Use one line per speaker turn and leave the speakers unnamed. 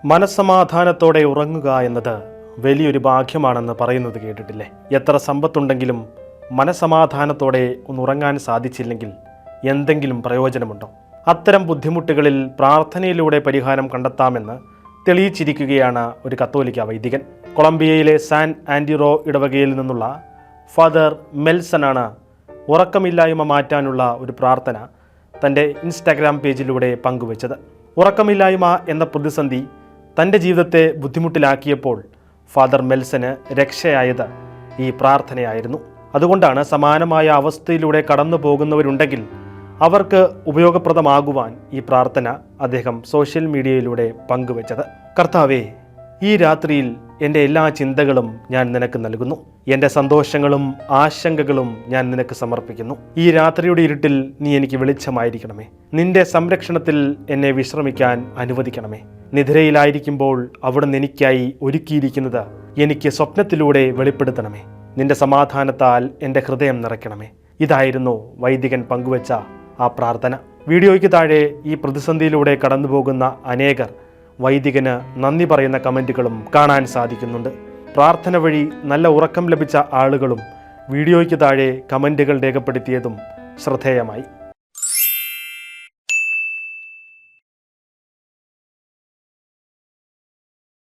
മനസ്സമാധാനത്തോടെ ഉറങ്ങുക എന്നത് വലിയൊരു ഭാഗ്യമാണെന്ന് പറയുന്നത് കേട്ടിട്ടില്ലേ? എത്ര സമ്പത്തുണ്ടെങ്കിലും മനസ്സമാധാനത്തോടെ ഒന്നുറങ്ങാൻ സാധിച്ചില്ലെങ്കിൽ എന്തെങ്കിലും പ്രയോജനമുണ്ടോ? അത്തരം ബുദ്ധിമുട്ടുകളിൽ പ്രാർത്ഥനയിലൂടെ പരിഹാരം കണ്ടെത്താമെന്ന് തെളിയിച്ചിരിക്കുകയാണ് ഒരു കത്തോലിക്ക വൈദികൻ. കൊളംബിയയിലെ സാൻ ആൻഡിറോ ഇടവകയിൽ നിന്നുള്ള ഫാദർ മെൽസനാണ് ഉറക്കമില്ലായ്മ മാറ്റാനുള്ള ഒരു പ്രാർത്ഥന തൻ്റെ ഇൻസ്റ്റാഗ്രാം പേജിലൂടെ പങ്കുവച്ചത്. ഉറക്കമില്ലായ്മ എന്ന പ്രതിസന്ധി തൻ്റെ ജീവിതത്തെ ബുദ്ധിമുട്ടിലാക്കിയപ്പോൾ ഫാദർ മെൽസന് രക്ഷയായത് ഈ പ്രാർത്ഥനയായിരുന്നു. അതുകൊണ്ടാണ് സമാനമായ അവസ്ഥയിലൂടെ കടന്നു പോകുന്നവരുണ്ടെങ്കിൽ അവർക്ക് ഉപയോഗപ്രദമാകുവാൻ ഈ പ്രാർത്ഥന അദ്ദേഹം സോഷ്യൽ മീഡിയയിലൂടെ പങ്കുവച്ചത്. കർത്താവേ, ഈ രാത്രിയിൽ എൻ്റെ എല്ലാ ചിന്തകളും ഞാൻ നിനക്ക് നൽകുന്നു. എൻ്റെ സന്തോഷങ്ങളും ആശങ്കകളും ഞാൻ നിനക്ക് സമർപ്പിക്കുന്നു. ഈ രാത്രിയുടെ ഇരുട്ടിൽ നീ എനിക്ക് വെളിച്ചമായിരിക്കണമേ. നിന്റെ സംരക്ഷണത്തിൽ എന്നെ വിശ്രമിക്കാൻ അനുവദിക്കണമേ. നിദ്രയിലായിരിക്കുമ്പോൾ അവിടുന്ന് എനിക്കായി ഒരുക്കിയിരിക്കുന്നത് എനിക്ക് സ്വപ്നത്തിലൂടെ വെളിപ്പെടുത്തണമേ. നിന്റെ സമാധാനത്താൽ എൻ്റെ ഹൃദയം നിറയ്ക്കണമേ. ഇതായിരുന്നു വൈദികൻ പങ്കുവച്ച ആ പ്രാർത്ഥന. വീഡിയോയ്ക്ക് താഴെ ഈ പ്രതിസന്ധിയിലൂടെ കടന്നുപോകുന്ന അനേകർ വൈദികന് നന്ദി പറയുന്ന കമൻറ്റുകളും കാണാൻ സാധിക്കുന്നുണ്ട്. പ്രാർത്ഥന വഴി നല്ല ഉറക്കം ലഭിച്ച ആളുകളും വീഡിയോയ്ക്ക് താഴെ കമൻറ്റുകൾ രേഖപ്പെടുത്തിയതും ശ്രദ്ധേയമായി.